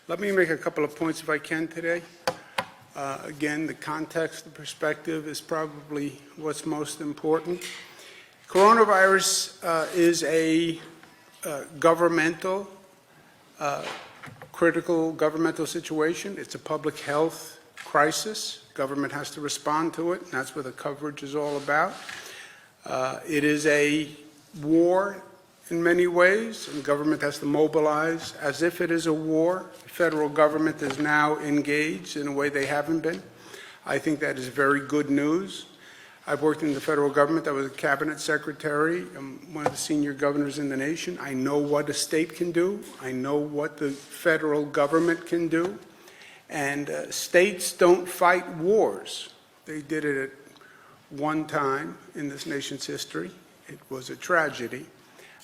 Let me make a couple of points if I can today. Again, the context, the perspective is probably what's most important. Coronavirus is a critical governmental situation. It's a public health crisis. Government has to respond to it, and that's what the coverage is all about. It is a war in many ways, and government has to mobilize as if it is a war. The federal government is now engaged in a way they haven't been. I think that is very good news. I've worked in the federal government. I was a cabinet secretary. I'm one of the senior governors in the nation. I know what a state can do. I know what the federal government can do. And states don't fight wars. They did it at one time in this nation's history. It was a tragedy.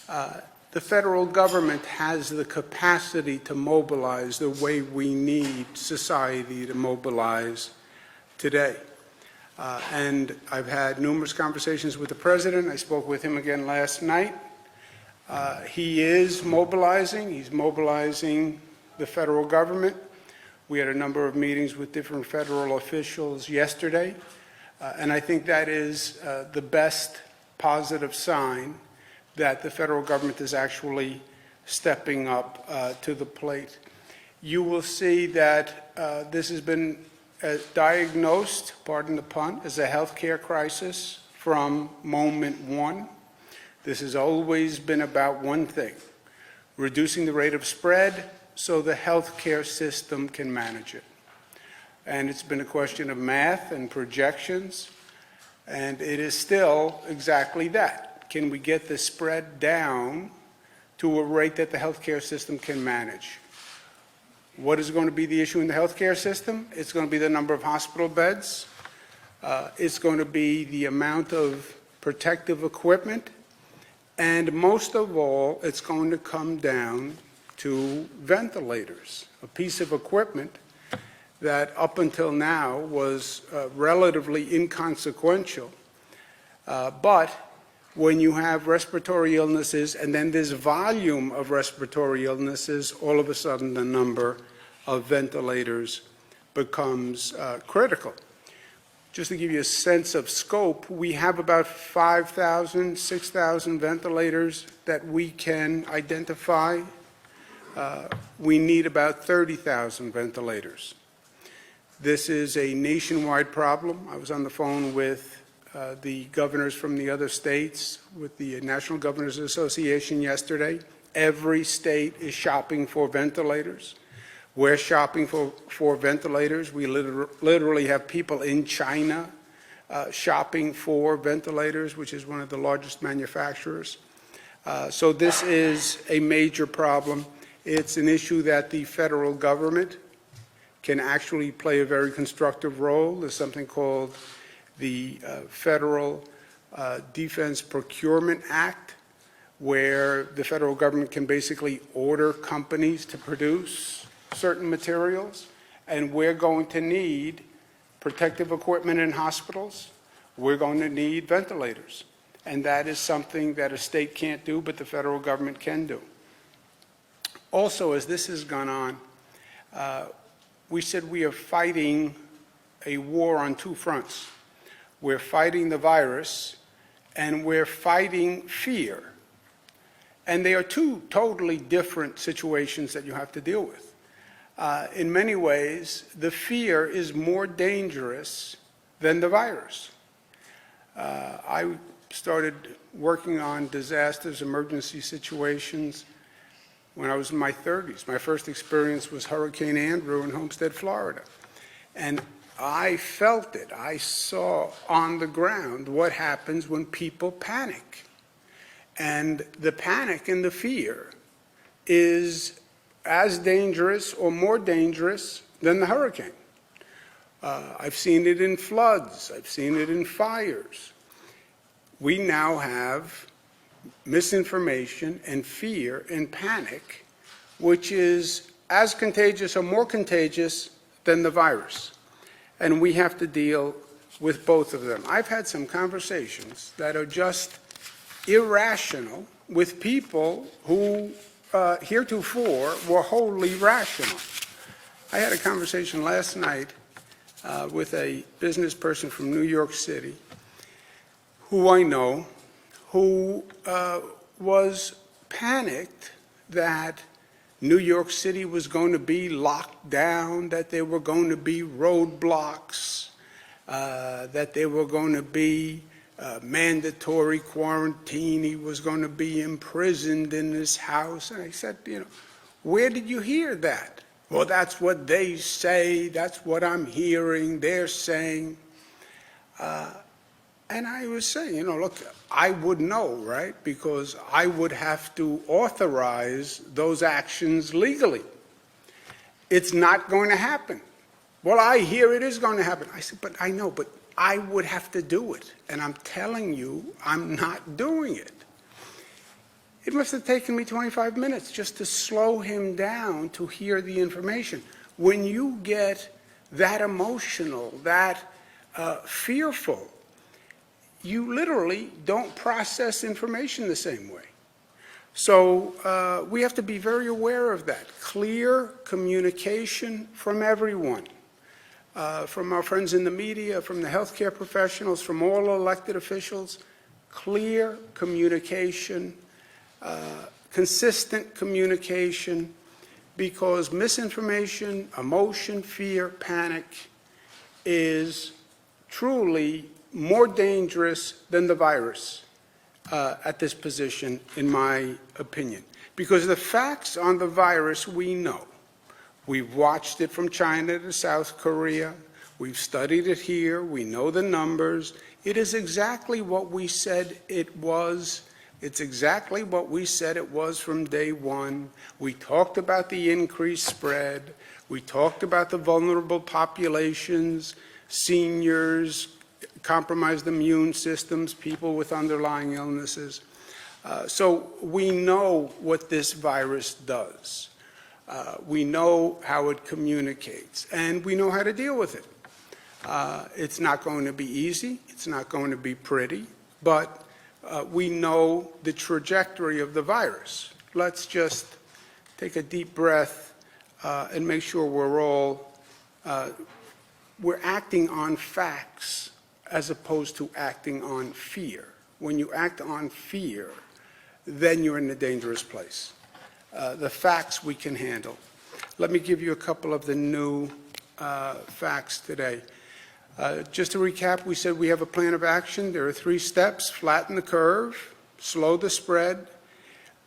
The federal government has the capacity to mobilize the way we need society to mobilize today. And I've had numerous conversations with the president. I spoke with him again last night. He is mobilizing. He's mobilizing the federal government. We had a number of meetings with different federal officials yesterday. And I think that is the best positive sign that the federal government is actually stepping up to the plate. You will see that this has been diagnosed, pardon the pun, as a healthcare crisis from moment one. This has always been about one thing: reducing the rate of spread so the healthcare system can manage it. And it's been a question of math and projections, and it is still exactly that. Can we get the spread down to a rate that the healthcare system can manage? What is going to be the issue in the healthcare system? It's going to be the number of hospital beds. It's going to be the amount of protective equipment. And most of all, it's going to come down to ventilators, a piece of equipment that up until now was relatively inconsequential. But when you have respiratory illnesses and then this volume of respiratory illnesses, all of a sudden the number of ventilators becomes critical. Just to give you a sense of scope, we have about 5,000, 6,000 ventilators that we can identify. We need about 30,000 ventilators. This is a nationwide problem. I was on the phone with the governors from the other states, with the National Governors Association yesterday. Every state is shopping for ventilators. We're shopping for ventilators. We literally have people in China shopping for ventilators, which is one of the largest manufacturers. So this is a major problem. It's an issue that the federal government can actually play a very constructive role. There's something called the Federal Defense Procurement Act, where the federal government can basically order companies to produce certain materials, and we're going to need protective equipment in hospitals. We're going to need ventilators, and that is something that a state can't do, but the federal government can do. Also, as this has gone on, we said we are fighting a war on two fronts. We're fighting the virus, and we're fighting fear. And they are two totally different situations that you have to deal with. In many ways, the fear is more dangerous than the virus. I started working on disasters, emergency situations when I was in my 30s. My first experience was Hurricane Andrew in Homestead, Florida. And I felt it. I saw on the ground what happens when people panic. And the panic and the fear is as dangerous or more dangerous than the hurricane. I've seen it in floods. I've seen it in fires. We now have misinformation and fear and panic, which is as contagious or more contagious than the virus. And we have to deal with both of them. I've had some conversations that are just irrational with people who heretofore were wholly rational. I had a conversation last night with a business person from New York City who I know, who was panicked that New York City was going to be locked down, that there were going to be roadblocks, that there were going to be mandatory quarantine. He was going to be imprisoned in his house. And I said, where did you hear that? Well, that's what they say. That's what I'm hearing. They're saying. And I was saying, look, I would know, right? Because I would have to authorize those actions legally. It's not going to happen. Well, I hear it is going to happen. I said, but I know, but I would have to do it. And I'm telling you, I'm not doing it. It must have taken me 25 minutes just to slow him down to hear the information. When you get that emotional, that fearful, you literally don't process information the same way. So we have to be very aware of that. Clear communication from everyone, from our friends in the media, from the healthcare professionals, from all elected officials. Clear communication, consistent communication, because misinformation, emotion, fear, panic is truly more dangerous than the virus at this position, in my opinion. Because the facts on the virus we know. We've watched it from China to South Korea. We've studied it here. We know the numbers. It is exactly what we said it was. It's exactly what we said it was from day one. We talked about the increased spread. We talked about the vulnerable populations, seniors, compromised immune systems, people with underlying illnesses. So we know what this virus does. We know how it communicates, and we know how to deal with it. It's not going to be easy. It's not going to be pretty, but we know the trajectory of the virus. Let's just take a deep breath and make sure we're acting on facts as opposed to acting on fear. When you act on fear, then you're in a dangerous place. The facts we can handle. Let me give you a couple of the new facts today. Just to recap, we said we have a plan of action. There are 3 steps: flatten the curve, slow the spread,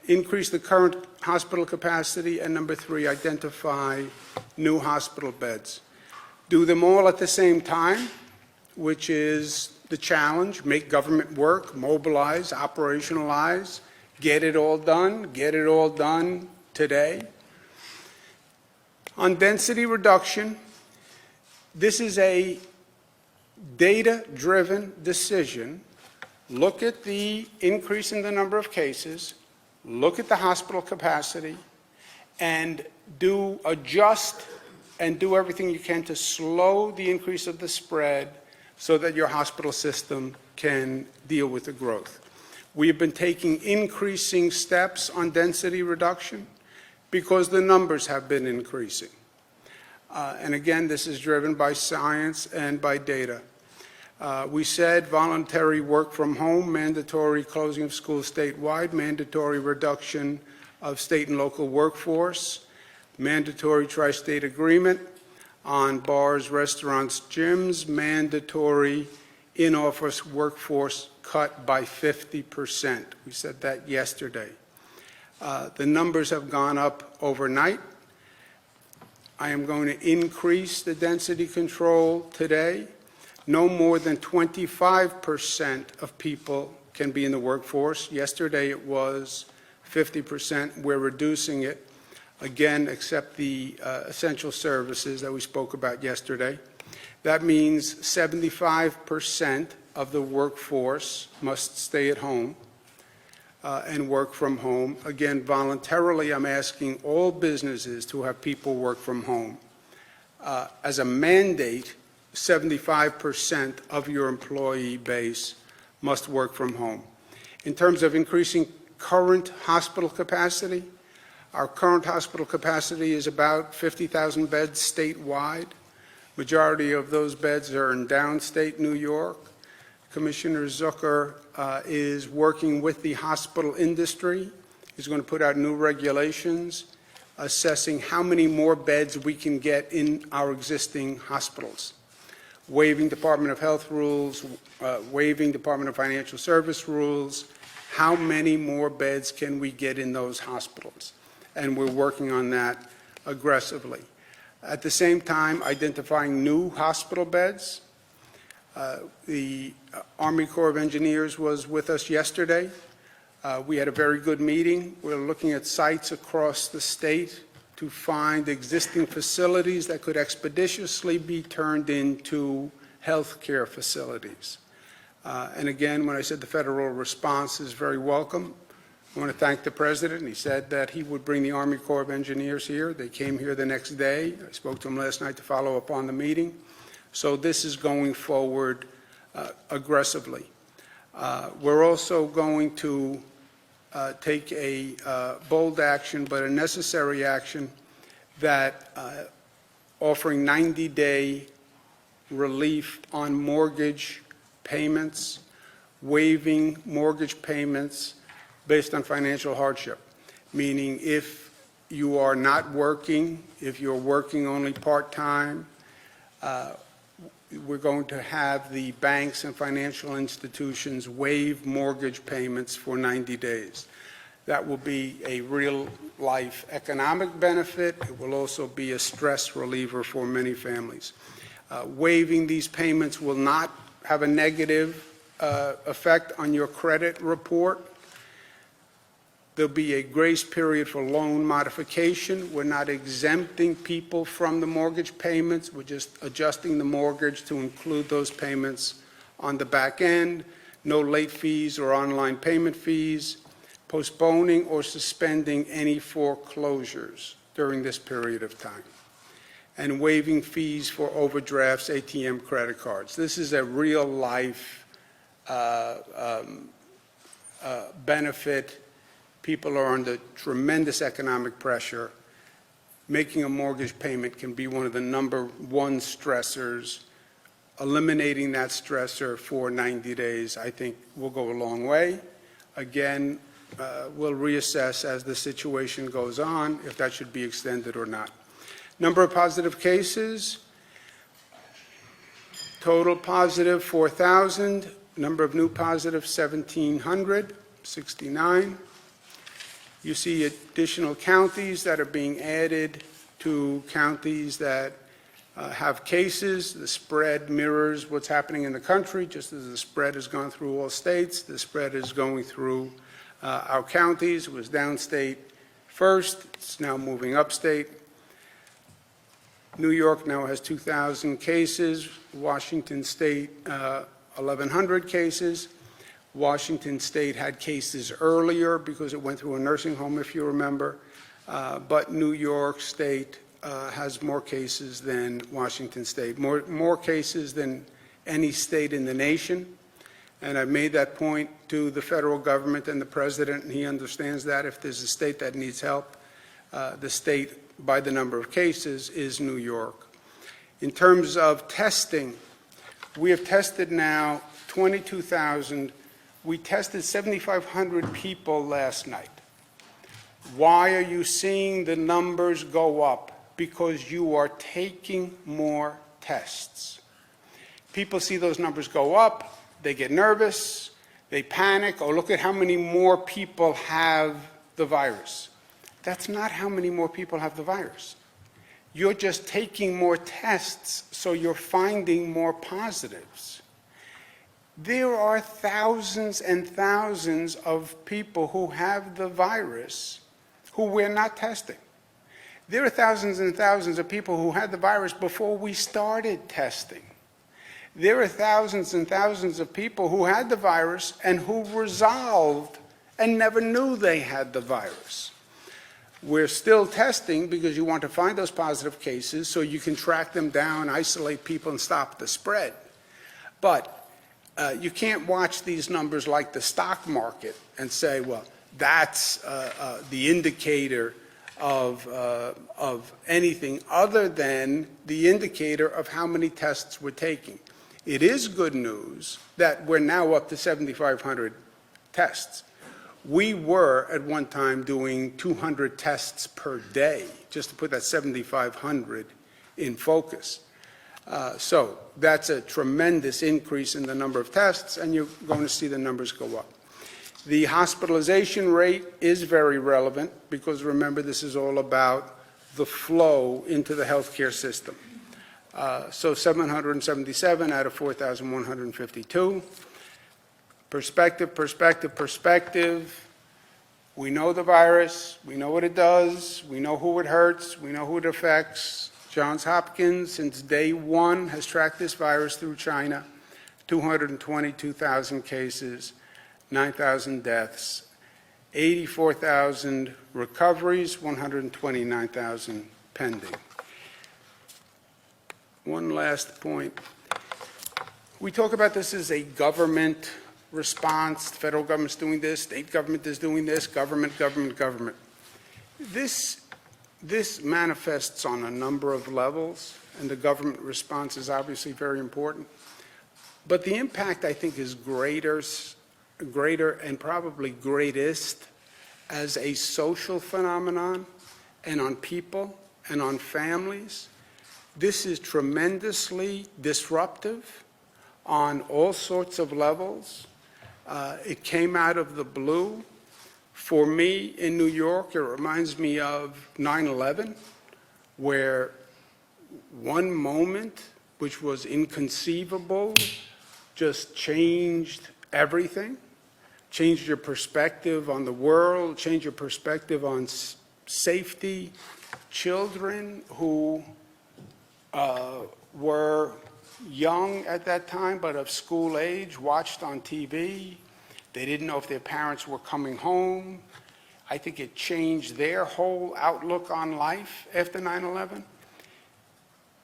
increase the current hospital capacity, and number 3, identify new hospital beds. Do them all at the same time, which is the challenge. Make government work, mobilize, operationalize, get it all done today. On density reduction, this is a data-driven decision. Look at the increase in the number of cases, look at the hospital capacity, and adjust and do everything you can to slow the increase of the spread so that your hospital system can deal with the growth. We have been taking increasing steps on density reduction because the numbers have been increasing. And again, this is driven by science and by data. We said voluntary work from home, mandatory closing of schools statewide, mandatory reduction of state and local workforce, mandatory tri-state agreement on bars, restaurants, gyms, mandatory in-office workforce cut by 50%. We said that yesterday. The numbers have gone up overnight. I am going to increase the density control today. No more than 25% of people can be in the workforce. Yesterday it was 50%. We're reducing it. Again, except the essential services that we spoke about yesterday. That means 75% of the workforce must stay at home and work from home. Again, voluntarily, I'm asking all businesses to have people work from home. As a mandate, 75% of your employee base must work from home. In terms of increasing current hospital capacity, Our current hospital capacity is about 50,000 beds statewide. Majority of those beds are in downstate New York. Commissioner Zucker is working with the hospital industry. He's going to put out new regulations assessing how many more beds we can get in our existing hospitals, waiving Department of Health rules, waiving Department of Financial Service rules. How many more beds can we get in those hospitals? And we're working on that aggressively. At the same time, identifying new hospital beds. The Army Corps of Engineers was with us yesterday. We had a very good meeting. We're looking at sites across the state to find existing facilities that could expeditiously be turned into healthcare facilities. And again, when I said the federal response is very welcome, I want to thank the President. He said that he would bring the Army Corps of Engineers here. They came here the next day. I spoke to him last night to follow up on the meeting. So this is going forward aggressively. We're also going to take a bold action, but a necessary action, that offering 90-day relief on mortgage payments, waiving mortgage payments based on financial hardship, meaning if you are not working, if you're working only part-time, we're going to have the banks and financial institutions waive mortgage payments for 90 days. That will be a real-life economic benefit. It will also be a stress reliever for many families. Waiving these payments will not have a negative effect on your credit report. There'll be a grace period for loan modification. We're not exempting people from the mortgage payments. We're just adjusting the mortgage to include those payments on the back end. No late fees or online payment fees. Postponing or suspending any foreclosures during this period of time. And waiving fees for overdrafts, ATM credit cards. This is a real life benefit. People are under tremendous economic pressure. Making a mortgage payment can be one of the #1 stressors. Eliminating that stressor for 90 days, I think, will go a long way. Again, we'll reassess as the situation goes on if that should be extended or not. Number of positive cases, total positive 4,000, number of new positive 1,769. You see additional counties that are being added to counties that have cases. The spread mirrors what's happening in the country. Just as the spread has gone through all states, the spread is going through our counties. It was downstate first. It's now moving upstate. New York now has 2,000 cases. Washington State, 1,100 cases. Washington State had cases earlier because it went through a nursing home, if you remember. But New York State has more cases than Washington State, more cases than any state in the nation. And I've made that point to the federal government and the President, and he understands that. If there's a state that needs help, the state, by the number of cases, is New York. In terms of testing, we have tested now 22,000. We tested 7,500 people last night. Why are you seeing the numbers go up? Because you are taking more tests. People see those numbers go up, they get nervous, they panic. Oh, look at how many more people have the virus. That's not how many more people have the virus. You're just taking more tests, so you're finding more positives. There are thousands and thousands of people who have the virus who we're not testing. There are thousands and thousands of people who had the virus before we started testing. There are thousands and thousands of people who had the virus and who resolved and never knew they had the virus. We're still testing because you want to find those positive cases so you can track them down, isolate people, and stop the spread. But you can't watch these numbers like the stock market and say, well, that's the indicator of anything other than the indicator of how many tests we're taking. It is good news that we're now up to 7,500 tests. We were at one time doing 200 tests per day, just to put that 7,500 in focus. So that's a tremendous increase in the number of tests, and you're going to see the numbers go up. The hospitalization rate is very relevant because, remember, this is all about the flow into the healthcare system. So 777 out of 4,152. Perspective, perspective, perspective. We know the virus. We know what it does. We know who it hurts. We know who it affects. Johns Hopkins, since day one, has tracked this virus through China. 222,000 cases, 9,000 deaths, 84,000 recoveries, 129,000 pending. One last point. We talk about this as a government response. The federal government's doing this, state government is doing this, government. This manifests on a number of levels, and the government response is obviously very important. But the impact, I think, is greater and probably greatest as a social phenomenon and on people and on families. This is tremendously disruptive on all sorts of levels. It came out of the blue. For me, in New York, it reminds me of 9/11, where one moment, which was inconceivable, just changed everything, changed your perspective on the world, changed your perspective on safety. Children who were young at that time, but of school age, watched on TV. They didn't know if their parents were coming home. I think it changed their whole outlook on life after 9/11.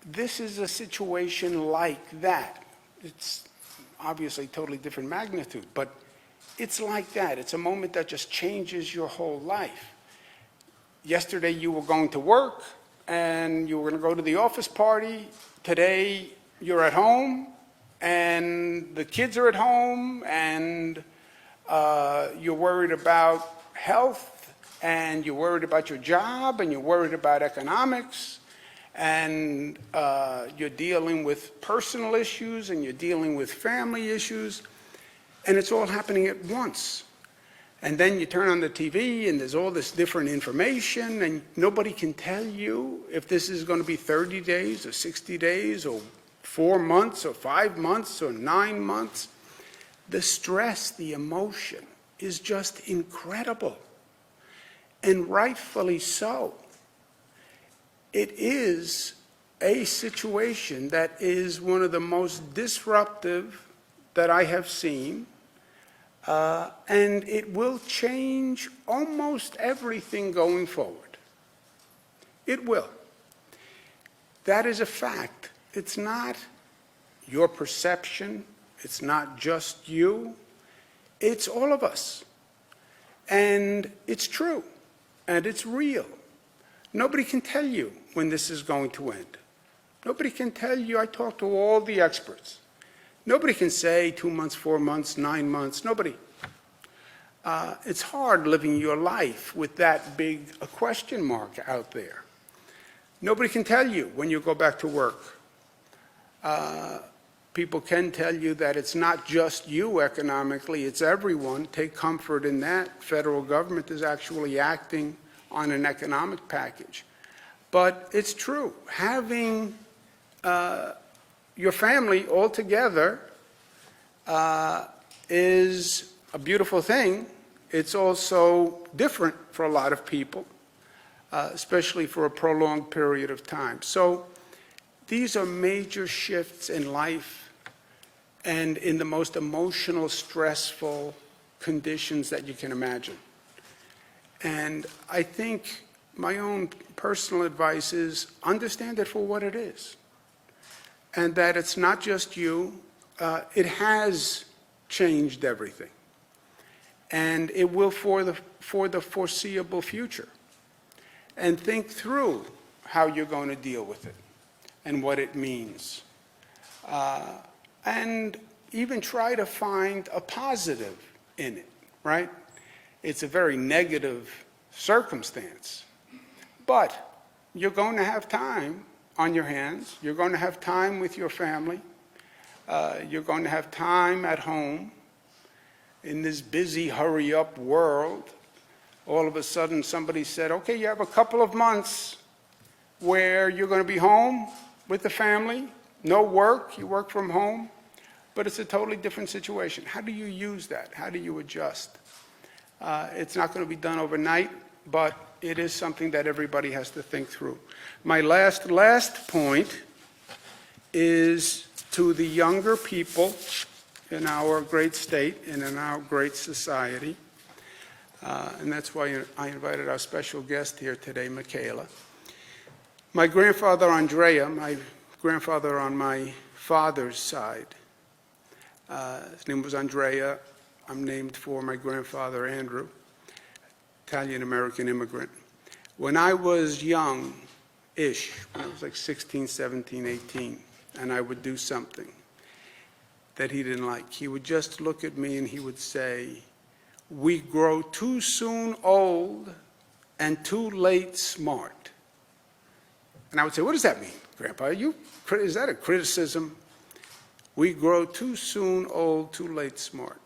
This is a situation like that. It's obviously totally different magnitude, but it's like that. It's a moment that just changes your whole life. Yesterday you were going to work and you were going to go to the office party. Today you're at home and the kids are at home and you're worried about health, and you're worried about your job, and you're worried about economics, and you're dealing with personal issues, and you're dealing with family issues, and it's all happening at once. And then you turn on the TV, and there's all this different information, and nobody can tell you if this is going to be 30 days or 60 days or 4 months or 5 months or 9 months. The stress, the emotion is just incredible, and rightfully so. It is a situation that is one of the most disruptive that I have seen, and it will change almost everything going forward. It will. That is a fact. It's not your perception. It's not just you, it's all of us. And it's true, and it's real. Nobody can tell you when this is going to end. Nobody can tell you. I talk to all the experts. Nobody can say 2 months, 4 months, 9 months, nobody. It's hard living your life with that big a question mark out there. Nobody can tell you when you go back to work. People can tell you that it's not just you economically, it's everyone. Take comfort in that. Federal government is actually acting on an economic package. But it's true. Having your family all together is a beautiful thing. It's also different for a lot of people, especially for a prolonged period of time. So these are major shifts in life and in the most emotional, stressful conditions that you can imagine. And I think my own personal advice is understand it for what it is, and that it's not just you. It has changed everything, and it will for the foreseeable future. and think through how you're going to deal with it and what it means. And even try to find a positive in it, right? It's a very negative circumstance, but you're going to have time on your hands. You're going to have time with your family. You're going to have time at home. In this busy, hurry-up world, all of a sudden somebody said, okay, you have a couple of months where you're going to be home with the family, no work, you work from home, but it's a totally different situation. How do you use that? How do you adjust? It's not going to be done overnight, but it is something that everybody has to think through. My last point is to the younger people in our great state and in our great society, and that's why I invited our special guest here today, Michaela. My grandfather, Andrea, my grandfather on my father's side, his name was Andrea. I'm named for my grandfather, Andrew, Italian-American immigrant. When I was young-ish, when I was like 16, 17, 18, and I would do something that he didn't like, he would just look at me and he would say, "We grow too soon old and too late smart." And I would say, "What does that mean, Grandpa? Is that a criticism?" We grow too soon old, too late smart.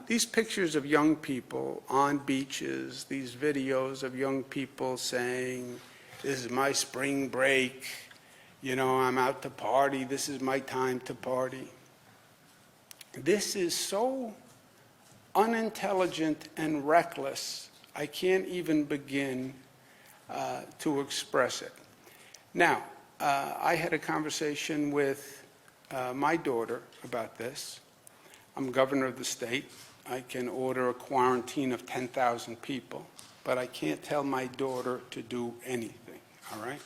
These pictures of young people on beaches, these videos of young people saying, "This is my spring break, I'm out to party, this is my time to party." This is so unintelligent and reckless, I can't even begin to express it. Now, I had a conversation with my daughter about this. I'm governor of the state. I can order a quarantine of 10,000 people, but I can't tell my daughter to do anything, all right?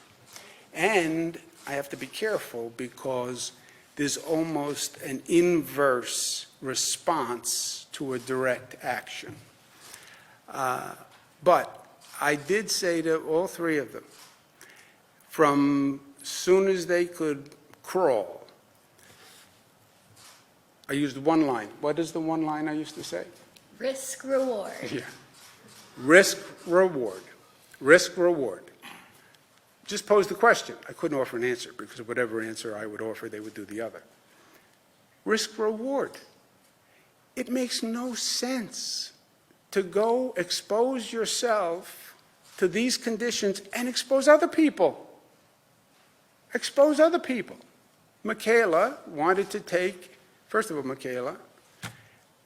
And I have to be careful because there's almost an inverse response to a direct action. But I did say to all three of them, from soon as they could crawl, I used one line. What is the one line I used to say? Risk reward. Yeah. Risk reward. Risk reward. Just pose the question. I couldn't offer an answer because whatever answer I would offer, they would do the other. Risk reward. It makes no sense to go expose yourself to these conditions and expose other people. Expose other people. Michaela wanted to take, first of all, Michaela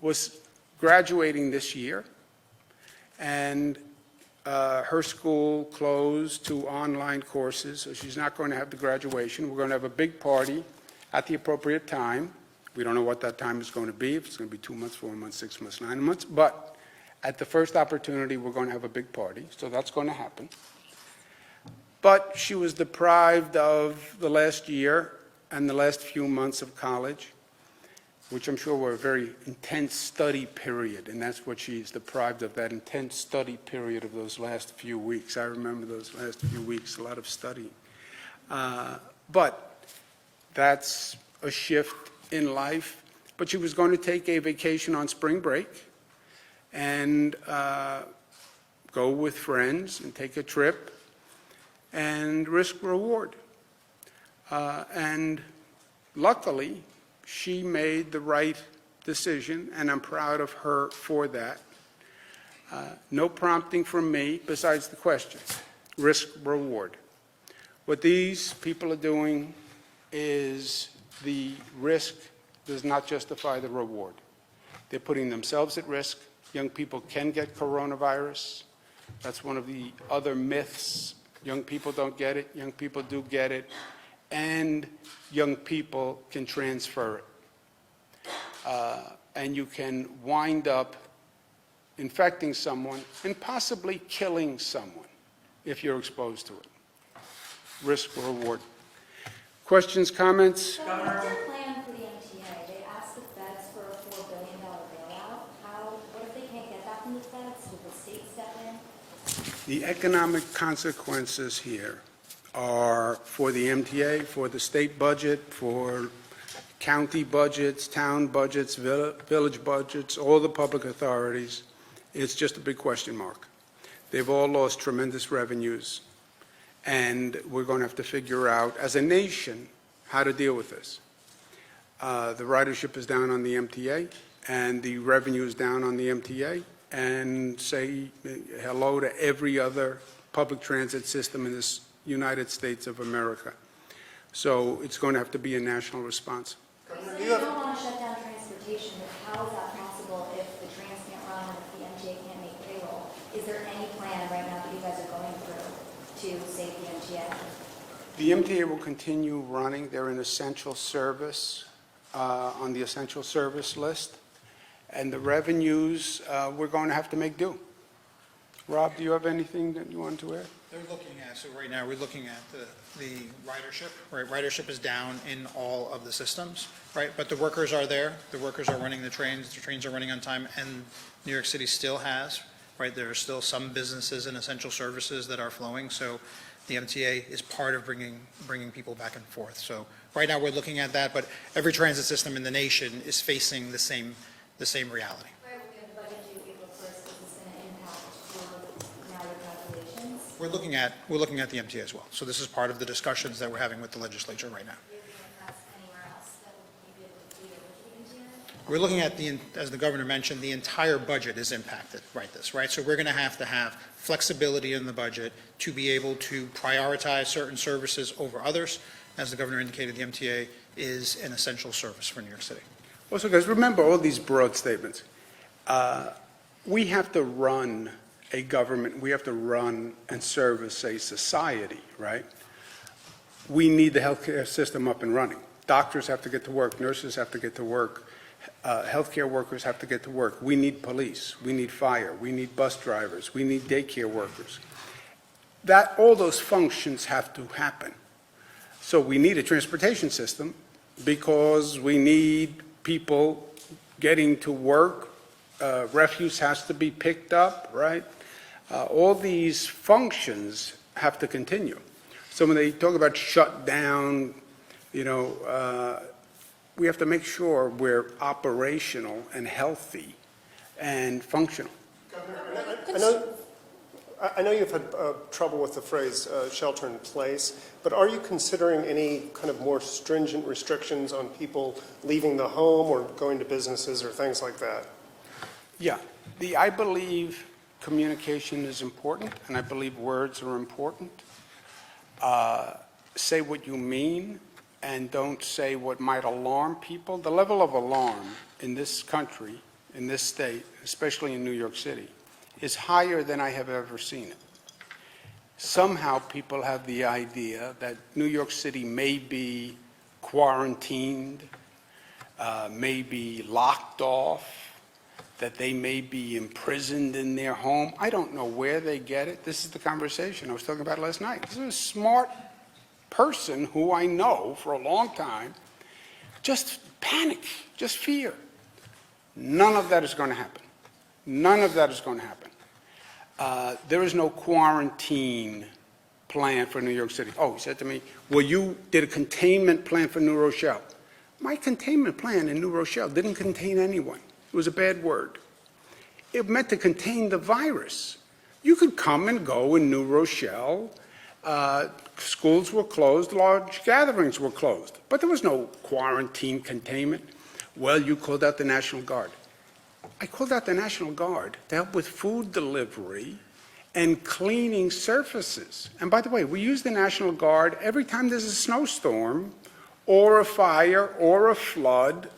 was graduating this year, and her school closed to online courses, so she's not going to have the graduation. We're going to have a big party at the appropriate time. We don't know what that time is going to be, if it's going to be 2 months, 4 months, 6 months, 9 months, but at the first opportunity, we're going to have a big party, so that's going to happen. But she was deprived of the last year and the last few months of college, which I'm sure were a very intense study period, and that's what she's deprived of, that intense study period of those last few weeks. I remember those last few weeks, a lot of studying. But that's a shift in life. But she was going to take a vacation on spring break and go with friends and take a trip and risk reward. And luckily, she made the right decision, and I'm proud of her for that. No prompting from me besides the question, risk reward. What these people are doing is the risk does not justify the reward. They're putting themselves at risk. Young people can get coronavirus. That's one of the other myths. Young people don't get it. Young people do get it. And young people can transfer it. And you can wind up infecting someone and possibly killing someone if you're exposed to it. Risk reward. Questions, comments? So what's your plan for the MTA? They asked the feds for a $4 billion bailout. What if they can't get that from the feds? Will the state step in? The economic consequences here are for the MTA, for the state budget, for county budgets, town budgets, village budgets, all the public authorities. It's just a big question mark. They've all lost tremendous revenues, and we're going to have to figure out, as a nation, how to deal with this. The ridership is down on the MTA, and the revenue is down on the MTA, and say hello to every other public transit system in this United States of America. So it's going to have to be a national response. So you don't want to shut down transportation, but how is that possible if the trains can't run and if the MTA can't make payroll? Is there any plan right now that you guys are going through to save the MTA? The MTA will continue running. They're an essential service on the essential service list. And the revenues, we're going to have to make do. Rob, do you have anything that you want to add? They're looking at, so right now, we're looking at the ridership, right? Ridership is down in all of the systems, right? But the workers are there, the workers are running the trains are running on time, and New York City still has, right? There are still some businesses and essential services that are flowing, so the MTA is part of bringing people back and forth. So right now, we're looking at that, but every transit system in the nation is facing the same reality. Where will the budget due April 1st, is this going to impact your, now your calculations? We're looking at the MTA as well. So this is part of the discussions that we're having with the legislature right now. You're going to pass anywhere else that would be able to do with the MTA? We're looking at as the governor mentioned, the entire budget is impacted right? So we're going to have flexibility in the budget to be able to prioritize certain services over others. As the governor indicated, the MTA is an essential service for New York City. Also, guys, remember all these broad statements. We have to run a government, we have to run and service a society, right? We need the healthcare system up and running. Doctors have to get to work, nurses have to get to work, healthcare workers have to get to work. We need police, we need fire, we need bus drivers, we need daycare workers. All those functions have to happen. So we need a transportation system because we need people getting to work, refuse has to be picked up, right? All these functions have to continue. So when they talk about shut down, we have to make sure we're operational and healthy and functional. Governor, I know you've had trouble with the phrase shelter in place, but are you considering any kind of more stringent restrictions on people leaving the home or going to businesses or things like that? Yeah, I believe communication is important, and I believe words are important. Say what you mean, and don't say what might alarm people. The level of alarm in this country, in this state, especially in New York City, is higher than I have ever seen it. Somehow people have the idea that New York City may be quarantined, may be locked off, that they may be imprisoned in their home. I don't know where they get it. This is the conversation I was talking about last night. This is a smart person who I know for a long time. Just panic, just fear. None of that is going to happen. None of that is going to happen. There is no quarantine plan for New York City. Oh, he said to me, well, you did a containment plan for New Rochelle. My containment plan in New Rochelle didn't contain anyone. It was a bad word. It meant to contain the virus. You could come and go in New Rochelle. Schools were closed, large gatherings were closed, but there was no quarantine containment. Well, you called out the National Guard. I called out the National Guard to help with food delivery and cleaning surfaces. And by the way, we use the National Guard every time there's a snowstorm or a fire or a flood.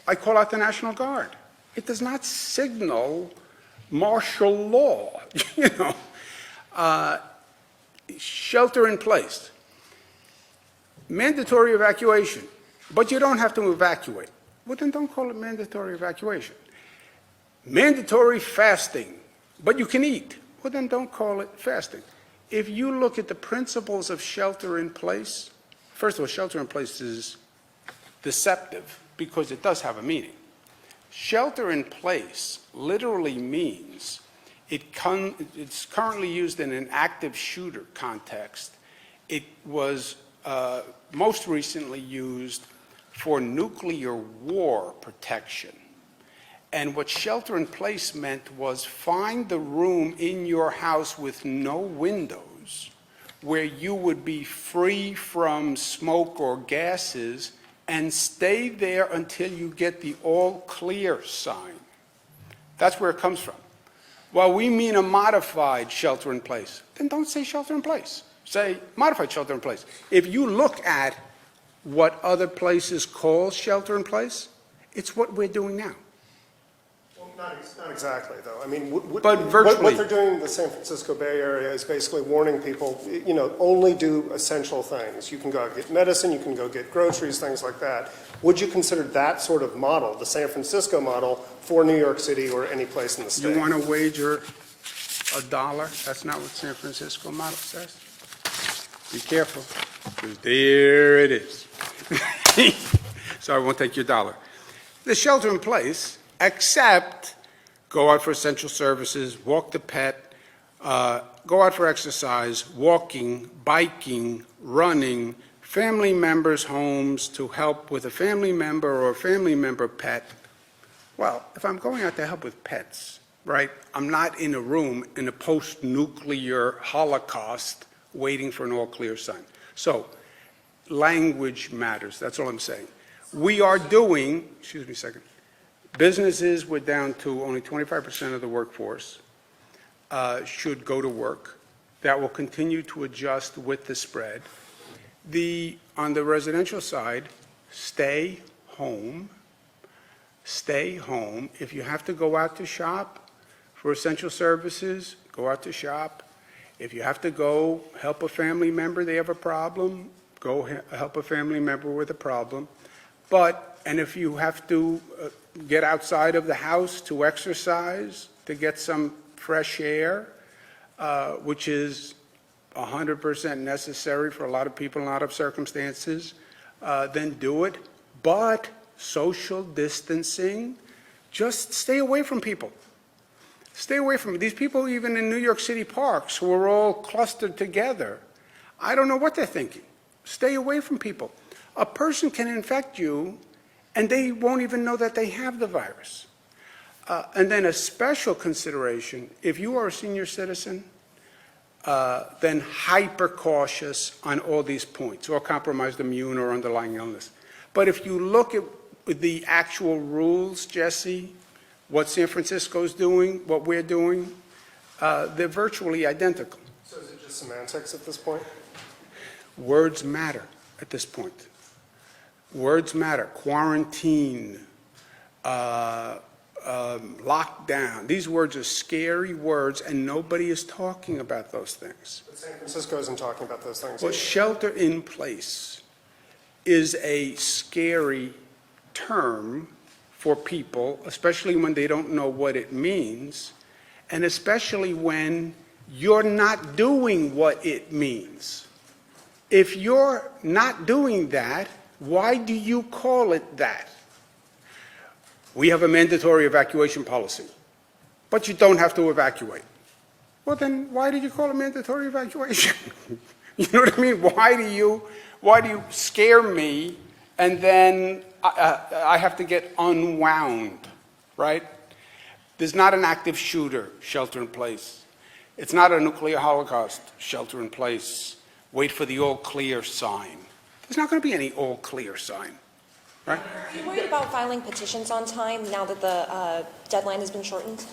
I call out the National Guard. It does not signal martial law, Shelter in place. Mandatory evacuation, but you don't have to evacuate. Well, then don't call it mandatory evacuation. Mandatory fasting, but you can eat. Well, then don't call it fasting. If you look at the principles of shelter in place, first of all, shelter in place is deceptive because it does have a meaning. Shelter in place literally means It's currently used in an active shooter context. It was most recently used for nuclear war protection. And what shelter in place meant was find the room in your house with no windows where you would be free from smoke or gases and stay there until you get the all clear sign. That's where it comes from. Well, we mean a modified shelter in place. Then don't say shelter in place. Say modified shelter in place. If you look at what other places call shelter in place, it's what we're doing now. Well, not exactly, though. I mean, But virtually. what they're doing in the San Francisco Bay Area is basically warning people, only do essential things. You can go get medicine, you can go get groceries, things like that. Would you consider that sort of model, the San Francisco model, for New York City or any place in the state? You want to wager $1? That's not what San Francisco model says. Be careful, because there it is. So I won't take your $1. The shelter in place, except go out for essential services, walk the pet, go out for exercise, walking, biking, running, family members' homes to help with a family member or a family member pet. Well, if I'm going out to help with pets, right, I'm not in a room in a post-nuclear holocaust waiting for an all-clear sign. So language matters. That's all I'm saying. We are doing, excuse me a second, businesses, we're down to only 25% of the workforce should go to work. That will continue to adjust with the spread. On the residential side, stay home. Stay home. If you have to go out to shop for essential services, go out to shop. If you have to go help a family member, they have a problem, go help a family member with a problem. And if you have to get outside of the house to exercise, to get some fresh air, which is 100% necessary for a lot of people in a lot of circumstances, then do it. But social distancing, just stay away from people. Stay away from these people, even in New York City parks, who are all clustered together. I don't know what they're thinking. Stay away from people. A person can infect you, and they won't even know that they have the virus. And then a special consideration, if you are a senior citizen, then hyper cautious on all these points, or compromised immune or underlying illness. But if you look at the actual rules, Jesse, what San Francisco's doing, what we're doing, they're virtually identical. So is it just semantics at this point? Words matter at this point. Words matter. Quarantine, lockdown. These words are scary words, and nobody is talking about those things. But San Francisco isn't talking about those things. Well, shelter in place is a scary term for people, especially when they don't know what it means, and especially when you're not doing what it means. If you're not doing that, why do you call it that? We have a mandatory evacuation policy, but you don't have to evacuate. Well, then why did you call it mandatory evacuation? You know what I mean? Why do you scare me and then I have to get unwound, right? There's not an active shooter, shelter in place. It's not a nuclear holocaust, shelter in place. Wait for the all clear sign. There's not going to be any all clear sign, right? Are you worried about filing petitions on time now that the deadline has been shortened?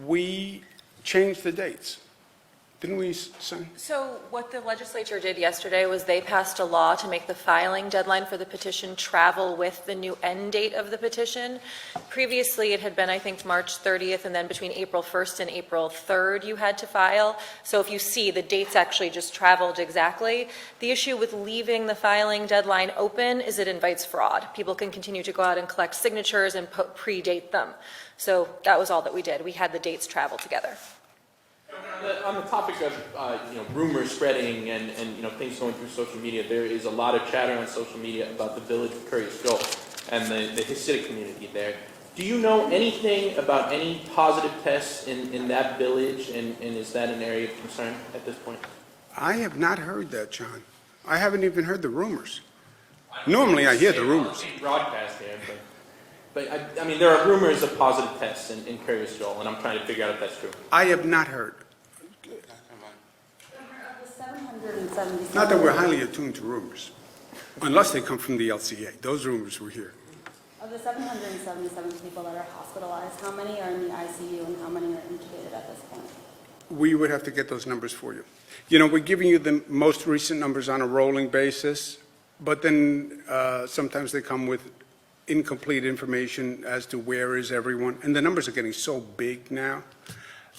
We changed the dates. Didn't we, son? So what the legislature did yesterday was they passed a law to make the filing deadline for the petition travel with the new end date of the petition. Previously, it had been, I think, March 30th, and then between April 1st and April 3rd, you had to file. So if you see, the dates actually just traveled exactly. The issue with leaving the filing deadline open is it invites fraud. People can continue to go out and collect signatures and predate them. So that was all that we did. We had the dates travel together. On the topic of rumors spreading and things going through social media, there is a lot of chatter on social media about the village of Curry's Shoal and the Hasidic community there. Do you know anything about any positive tests in that village, and is that an area of concern at this point? I have not heard that, John. I haven't even heard the rumors. Normally, I hear the rumors. It's broadcast here, but I mean, there are rumors of positive tests in Curious Joel, and I'm trying to figure out if that's true. I have not heard. Of the 777. Not that we're highly attuned to rumors, unless they come from the LCA. Those rumors were here. Of the 777 people that are hospitalized, how many are in the ICU and how many are intubated at this point? We would have to get those numbers for you. You know, we're giving you the most recent numbers on a rolling basis, but then sometimes they come with incomplete information as to where is everyone. And the numbers are getting so big now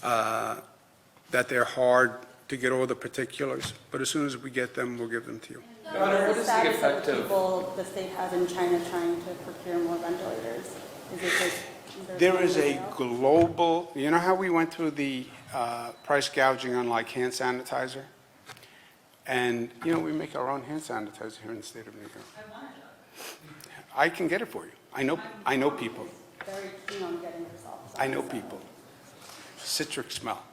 that they're hard to get all the particulars. But as soon as we get them, we'll give them to you. What is the status of the people the state has in China trying to procure more ventilators? Is it just... There is a global, you know how we went through the price gouging on like hand sanitizer? And, you know, we make our own hand sanitizer here in the state of New York. I can get it for you. I know people. Very keen on getting yourself. I know people. Citric smell.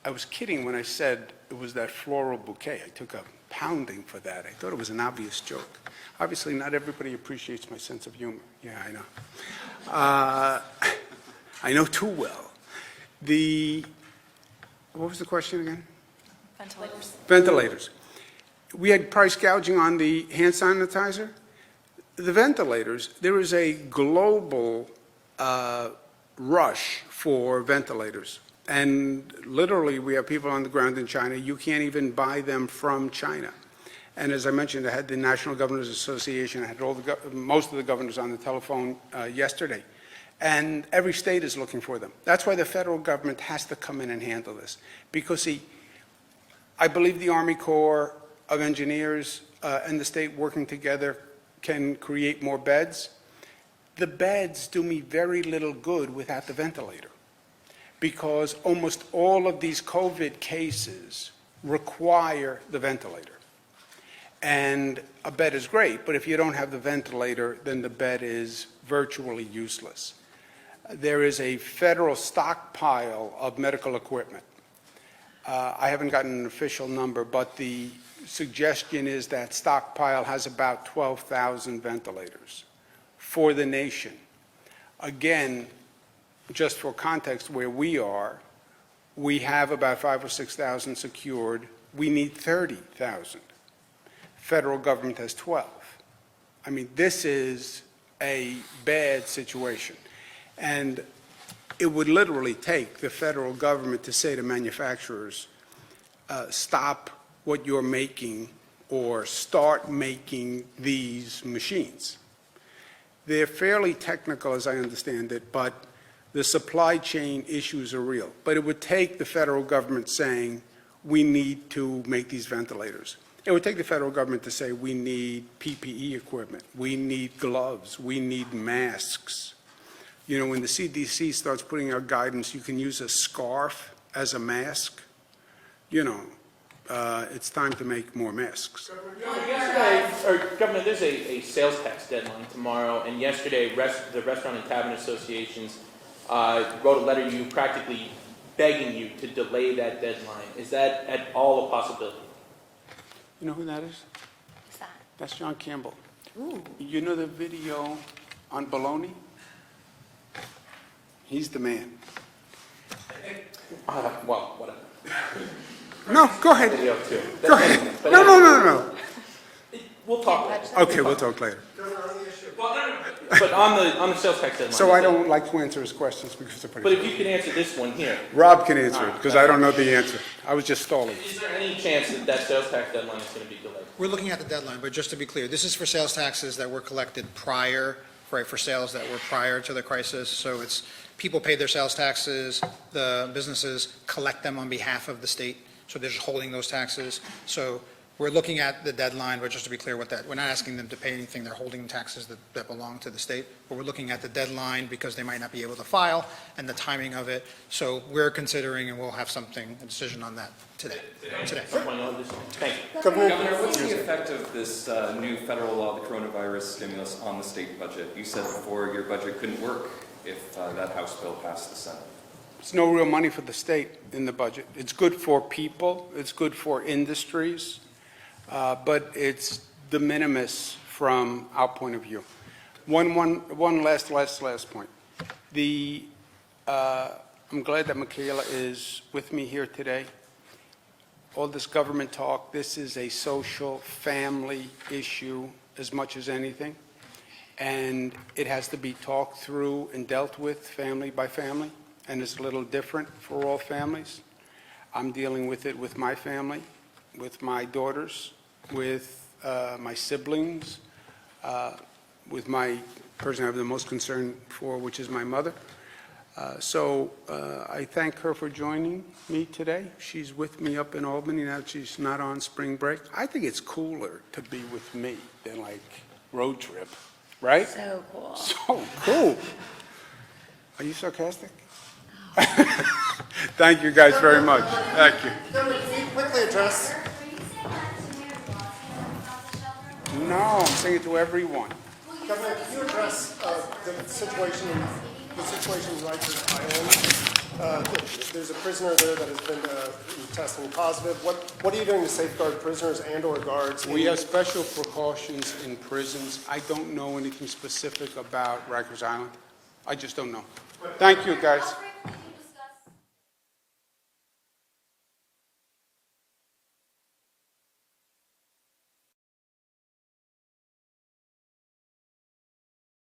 I was kidding when I said it was that floral bouquet. I took a pounding for that. I thought it was an obvious joke. Obviously, not everybody appreciates my sense of humor. Yeah, I know. I know too well. What was the question again? Ventilators. Ventilators. We had price gouging on the hand sanitizer. The ventilators, there is a global rush for ventilators. And literally, we have people on the ground in China. You can't even buy them from China. And as I mentioned, I had the National Governors Association. I had most of the governors on the telephone yesterday. And every state is looking for them. That's why the federal government has to come in and handle this. Because, see, I believe the Army Corps of Engineers and the state working together can create more beds. The beds do me very little good without the ventilator, because almost all of these COVID cases require the ventilator. And a bed is great, but if you don't have the ventilator, then the bed is virtually useless. There is a federal stockpile of medical equipment. I haven't gotten an official number, but the suggestion is that stockpile has about 12,000 ventilators for the nation. Again, just for context, where we are, we have about 5,000 or 6,000 secured. We need 30,000. Federal government has 12. I mean, this is a bad situation. And it would literally take the federal government to say to manufacturers, stop what you're making or start making these machines. They're fairly technical, as I understand it, but the supply chain issues are real. But it would take the federal government saying, we need to make these ventilators. It would take the federal government to say, we need PPE equipment, we need gloves, we need masks. You know, when the CDC starts putting out guidance, you can use a scarf as a mask. You know, it's time to make more masks. Governor, there's a sales tax deadline tomorrow, and yesterday the Restaurant and Tavern Associations wrote a letter to you practically begging you to delay that deadline. Is that at all a possibility? You know who that is? Who's that? That's John Campbell. Ooh. You know the video on bologna? He's the man. Well, whatever. No, go ahead. Video too. Go ahead. No. We'll talk later. Okay, we'll talk later. But on the sales tax deadline. So I don't like to answer his questions because they're But pretty. if you can answer this one here, Rob can answer it because I don't know the answer. I was just stalling. is there any chance that that sales tax deadline is going to be delayed? We're looking at the deadline, but just to be clear, this is for sales taxes that were collected prior, right, for sales that were prior to the crisis. So it's, people pay their sales taxes, the businesses collect them on behalf of the state, so they're just holding those taxes. So We're looking at the deadline, but just to be clear with that, we're not asking them to pay anything. They're holding taxes that belong to the state. But we're looking at the deadline because they might not be able to file and the timing of it. So we're considering, and we'll have something, a decision on that today. Thank you. Governor, What's the effect of this new federal law, the coronavirus stimulus, on the state budget? You said before your budget couldn't work if that House bill passed the Senate. There's no real money for the state in the budget. It's good for people, it's good for industries, but it's de minimis from our point of view. One last point. I'm glad that Michaela is with me here today. All this government talk, this is a social, family issue as much as anything, and it has to be talked through and dealt with family by family, and it's a little different for all families. I'm dealing with it with my family, with my daughters, with my siblings, with my person I have the most concern for, which is my mother. So I thank her for joining me today. She's with me up in Albany now that she's not on spring break. I think it's cooler to be with me than like road trip, right? So cool. So cool. Are you sarcastic? Thank you guys very much. Thank you. Governor, can you quickly address? No, I'm saying it to everyone. Governor, can you address the situation in Rikers Island? There's a prisoner there that has been testing positive. What are you doing to safeguard prisoners and/or guards? We have special precautions in prisons. I don't know anything specific about Rikers Island. I just don't know. Thank you, guys.